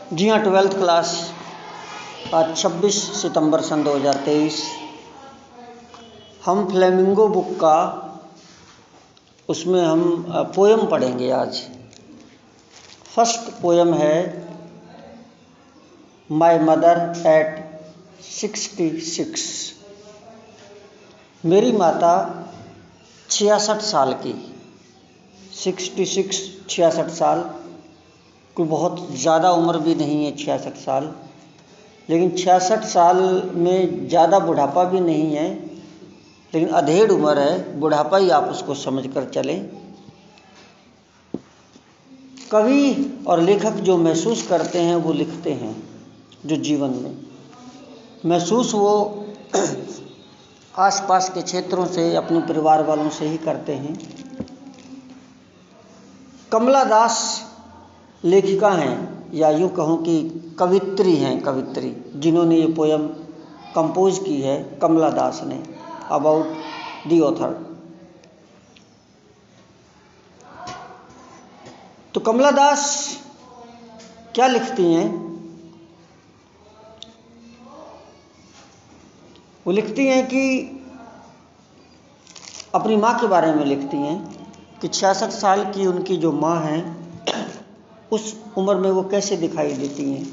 जी हाँ, 12th class. आज 26 सितंबर सन 2023। हम फ्लेमिंगो बुक का उसमें हम पोयम पढ़ेंगे आज। फर्स्ट पोयम है माय मदर एट 66। मेरी माता 66 साल की। 66 साल कोई बहुत ज़्यादा उम्र भी नहीं है 66 साल, लेकिन 66 साल में ज़्यादा बुढ़ापा भी नहीं है, लेकिन अधेड़ उम्र है। बुढ़ापा ही आप उसको समझ कर चलें। कवि और लेखक जो महसूस करते हैं वो लिखते हैं, जो जीवन में महसूस वो आसपास के क्षेत्रों से, अपने परिवार वालों से ही करते हैं। कमला दास लेखिका हैं, या यूँ कहूँ कि कवित्री हैं, कवित्री जिन्होंने ये पोयम कंपोज की है, कमला दास ने। About the author. तो कमला दास क्या लिखती हैं? वो लिखती हैं कि अपनी माँ के बारे में लिखती हैं कि 66 साल की उनकी जो माँ हैं, उस उम्र में वो कैसे दिखाई देती हैं।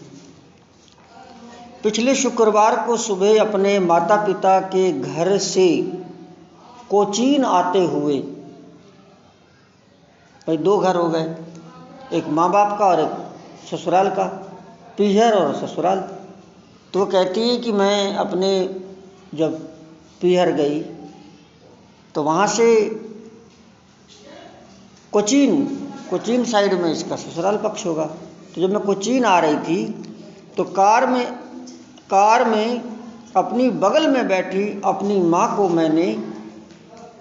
पिछले शुक्रवार को सुबह अपने माता पिता के घर से कोचीन आते हुए, भाई 2 घर हो गए, एक माँ बाप का और एक ससुराल का, पीहर और ससुराल। तो वो कहती है कि मैं अपने जब पीहर गई तो वहाँ से कोचीन साइड में इसका ससुराल पक्ष होगा। तो जब मैं कोचीन आ रही थी तो कार में अपनी बगल में बैठी अपनी माँ को मैंने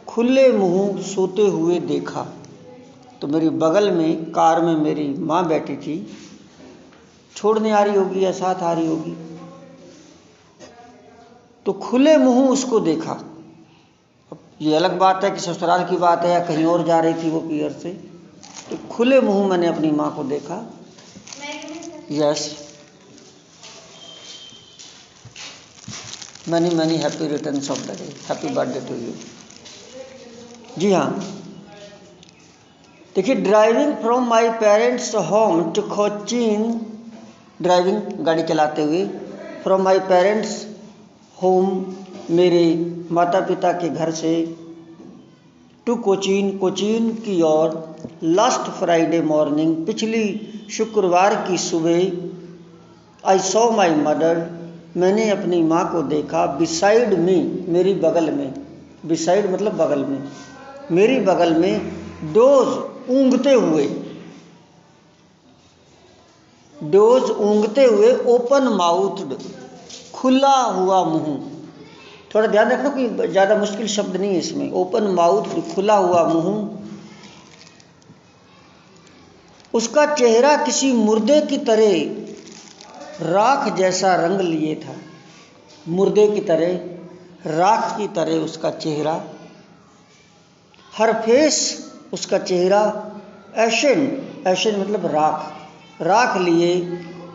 खुले मुंह सोते हुए देखा। तो मेरी बगल में कार में मेरी माँ बैठी थी, छोड़ने आ रही होगी या साथ आ रही होगी, तो खुले मुंह उसको देखा। अब ये अलग बात है कि ससुराल की बात है या कहीं और जा रही थी वो पीहर से, तो खुले मुंह मैंने अपनी माँ को देखा। Yes, many happy returns of the day, happy birthday to you. जी हाँ, देखिए, driving from my parents home to Cochin, driving गाड़ी चलाते हुए, फ्रॉम माई पेरेंट्स होम मेरे माता पिता के घर से, टू कोचीन की ओर, लास्ट फ्राइडे मॉर्निंग पिछली शुक्रवार की सुबह, आई सॉ माई मदर मैंने अपनी माँ को देखा, बिसाइड मी मेरी बगल में, बिसाइड मतलब बगल में, मेरी बगल में, डोज ऊँगते हुए, ओपन माउथड खुला हुआ मुंह। थोड़ा ध्यान रखना कि ज़्यादा मुश्किल शब्द नहीं है इसमें। ओपन माउथड खुला हुआ मुंह। उसका चेहरा किसी मुर्दे की तरह राख जैसा रंग लिए था, मुर्दे की तरह, राख की तरह उसका चेहरा। हर फेस, उसका चेहरा, एशन मतलब राख लिए,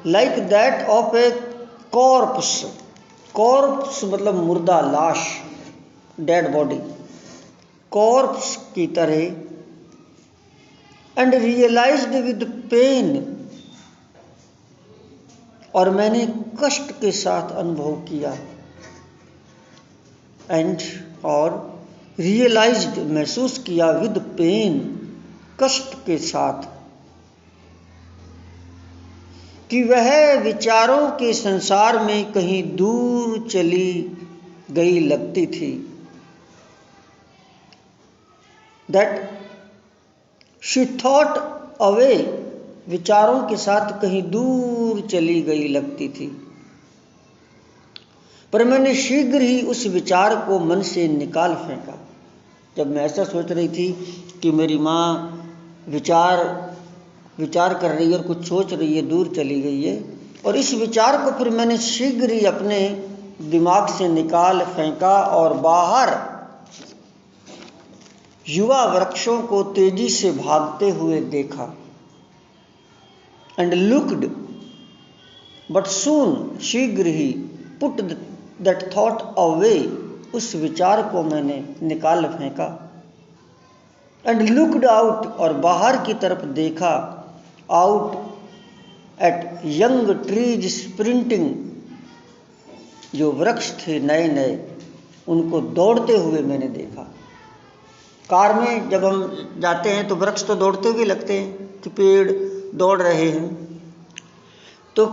like that of A corps मतलब मुर्दा, लाश, डेड बॉडी, कॉर्प्स की तरह। एंड रियलाइज्ड विद पेन, और मैंने कष्ट के साथ अनुभव किया, एंड और रियलाइज्ड महसूस किया, विद पेन कष्ट के साथ, कि वह विचारों के संसार में कहीं दूर चली गई लगती थी। दैट शी थॉट अवे, विचारों के साथ कहीं दूर चली गई लगती थी। पर मैंने शीघ्र ही उस विचार को मन से निकाल फेंका। जब मैं ऐसा सोच रही थी कि मेरी माँ विचार कर रही है और कुछ सोच रही है, दूर चली गई है, और इस विचार को फिर मैंने शीघ्र ही अपने दिमाग से निकाल फेंका और बाहर युवा वृक्षों को तेजी से भागते हुए देखा। एंड लुक्ड बट सून शीघ्र ही पुट दैट थॉट अवे, उस विचार को मैंने निकाल फेंका। एंड लुक्ड आउट, और बाहर की तरफ देखा, out at young trees sprinting, जो वृक्ष थे नए नए उनको दौड़ते हुए मैंने देखा। कार में जब हम जाते हैं तो वृक्ष तो दौड़ते हुए लगते हैं कि पेड़ दौड़ रहे हैं। तो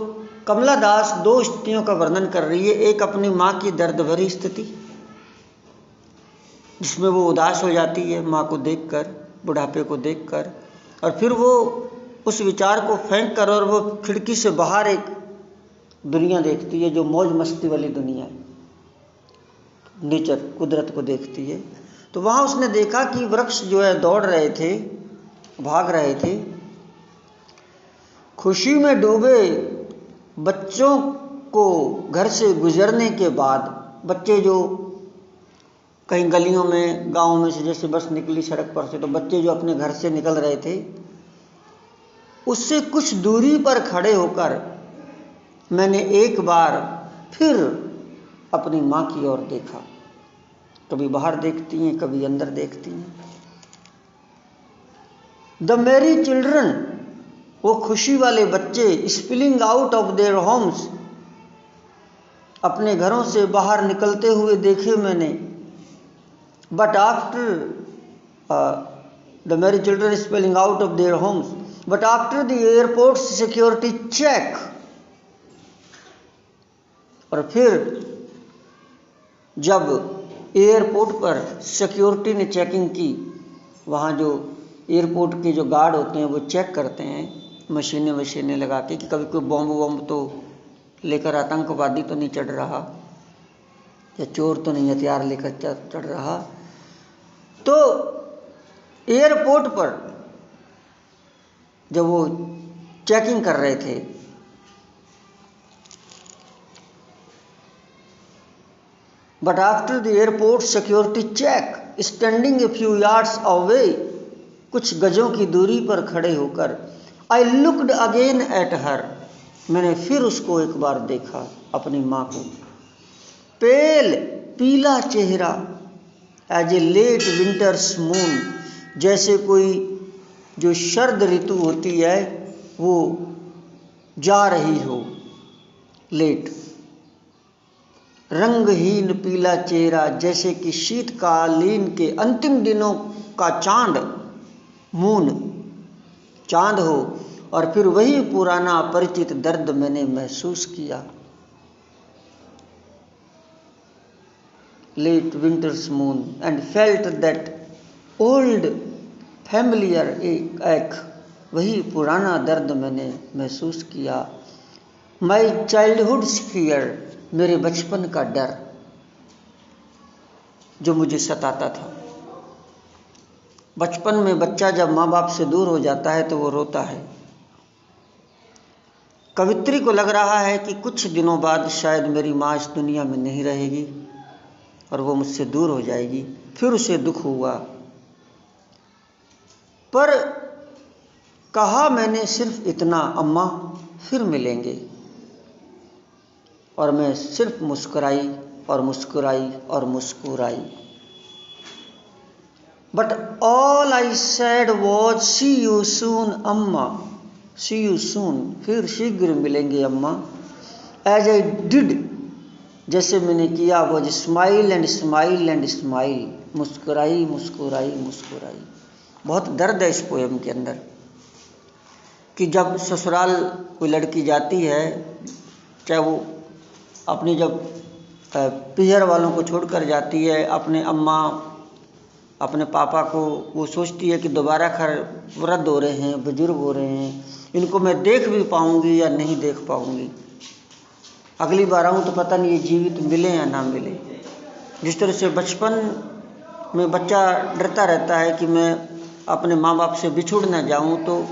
कमला दास दो स्थितियों का वर्णन कर रही है। एक अपनी माँ की दर्द भरी स्थिति जिसमें वो उदास हो जाती है माँ को देखकर, बुढ़ापे को देखकर, और फिर वो उस विचार को फेंक कर और वो खिड़की से बाहर एक दुनिया देखती है जो मौज मस्ती वाली दुनिया है, नेचर, कुदरत को देखती है। तो वहाँ उसने देखा कि वृक्ष जो है दौड़ रहे थे, भाग रहे थे। खुशी में डूबे बच्चों को घर से गुजरने के बाद, बच्चे जो कहीं गलियों में, गाँव में से जैसे बस निकली सड़क पर से, तो बच्चे जो अपने घर से निकल रहे थे, उससे कुछ दूरी पर खड़े होकर मैंने एक बार फिर अपनी माँ की ओर देखा। कभी बाहर देखती हैं, कभी अंदर देखती हैं। द मेरी चिल्ड्रन, वो खुशी वाले बच्चे, spilling out of their homes, अपने घरों से बाहर निकलते हुए देखे मैंने। But after the merry children spilling out of their homes, but after the airport security check, और फिर जब एयरपोर्ट पर सिक्योरिटी ने चेकिंग की, वहाँ जो एयरपोर्ट के जो गार्ड होते हैं वो चेक करते हैं मशीनें लगा के कि कभी कोई बॉम्ब तो लेकर आतंकवादी तो नहीं चढ़ रहा, या चोर तो नहीं हथियार लेकर चढ़ रहा। तो एयरपोर्ट पर जब वो चेकिंग कर रहे थे, but after the airport security check standing a few yards away, कुछ गजों की दूरी पर खड़े होकर, I looked again at her, मैंने फिर उसको एक बार देखा, अपनी माँ को। पेल, पीला चेहरा, as a late winter's moon, जैसे कोई जो शरद ऋतु होती है वो जा रही हो, लेट। रंगहीन पीला चेहरा, जैसे कि शीतकालीन के अंतिम दिनों का चांद, मून, चांद हो। और फिर वही पुराना परिचित दर्द मैंने महसूस किया। Late winter's moon and felt that old familiar ache, वही पुराना दर्द मैंने महसूस किया। माई चाइल्डहुड फियर, मेरे बचपन का डर जो मुझे सताता था। बचपन में बच्चा जब माँ बाप से दूर हो जाता है तो वो रोता है। कवित्री को लग रहा है कि कुछ दिनों बाद शायद मेरी माँ इस दुनिया में नहीं रहेगी और वो मुझसे दूर हो जाएगी। फिर उसे दुख हुआ, पर कहा मैंने सिर्फ इतना, अम्मा फिर मिलेंगे। और मैं सिर्फ मुस्कुराई और मुस्कुराई और मुस्कुराई। But all I said was see you soon amma, see you सून, फिर शीघ्र मिलेंगे अम्मा। एज आई डिड, जैसे मैंने किया, was smile and smile and smile, मुस्कुराई मुस्कुराई मुस्कुराई। बहुत दर्द है इस पोएम के अंदर कि जब ससुराल कोई लड़की जाती है, चाहे वो अपनी जब पीहर वालों को छोड़कर जाती है, अपने अम्मा अपने पापा को, वो सोचती है कि दोबारा घर वृद्ध हो रहे हैं, बुजुर्ग हो रहे हैं, इनको मैं देख भी पाऊंगी या नहीं देख पाऊंगी, अगली बार आऊँ तो पता नहीं ये जीवित मिले या ना मिले। जिस तरह से बचपन में बच्चा डरता रहता है कि मैं अपने माँ बाप से बिछुड़ ना जाऊँ, तो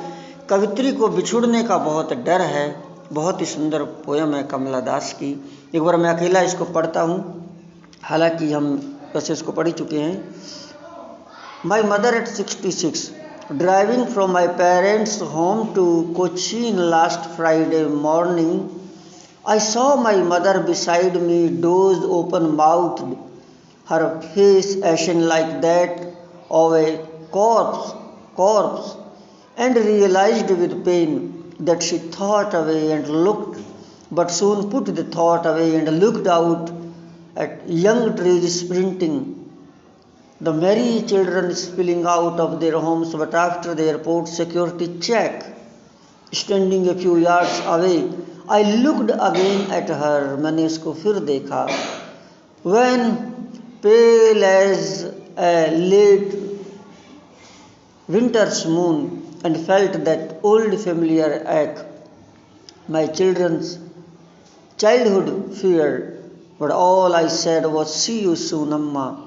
कवित्री को बिछुड़ने का बहुत डर है। बहुत ही सुंदर पोयम है कमला दास की। एक बार मैं अकेला इसको पढ़ता हूँ, हालांकि हम वैसे इसको पढ़ ही चुके हैं। My mother at 66, driving from my parents home to Cochin last Friday morning, I saw my mother beside me, dozed open-mouthed, her face ashen like that of a corpse, and realized with pain that she thought away and looked, but soon put the thought away and looked out at young trees sprinting, the merry children spilling out of their homes, but after the airport security check, standing a few yards away, I looked again at her. मैंने इसको फिर देखा. When pale as a late winter's moon, and felt that old familiar ache. My childhood fear, but all I said was, see you soon, Amma.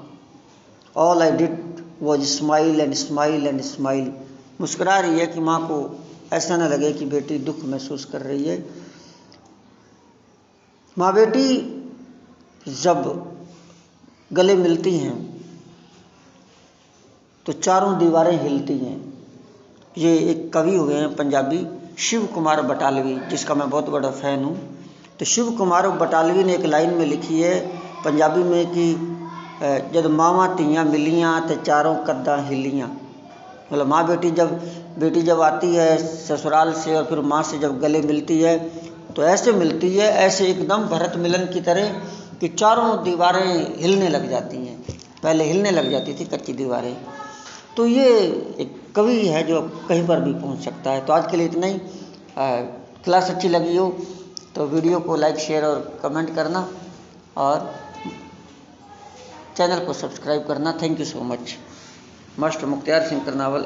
All I did was smile and smile and smile. मुस्कुरा रही है कि माँ को ऐसा न लगे कि बेटी दुख महसूस कर रही है. माँ बेटी जब गले मिलती हैं तो चारों दीवारें हिलती हैं. ये एक कवि हुए हैं पंजाबी, शिव कुमार बटालवी, जिसका मैं बहुत बड़ा फ़ैन हूँ. तो शिव कुमार बटालवी ने एक लाइन में लिखी है पंजाबी में कि जब मावां धीयां मिलियां ते चारों कद्दां हिलियां. मतलब माँ बेटी जब आती है ससुराल से और फिर माँ से जब गले मिलती है तो ऐसे मिलती है, ऐसे एकदम भरत मिलन की तरह कि चारों दीवारें हिलने लग जाती हैं. पहले हिलने लग जाती थी कच्ची दीवारें. तो ये एक कवि है जो कहीं पर भी पहुंच सकता है. तो आज के लिए इतना ही. क्लास अच्छी लगी हो तो वीडियो को लाइक शेयर और कमेंट करना और चैनल को सब्सक्राइब करना. Thank you so much. Master Mukhtiyar Singh Karnawal.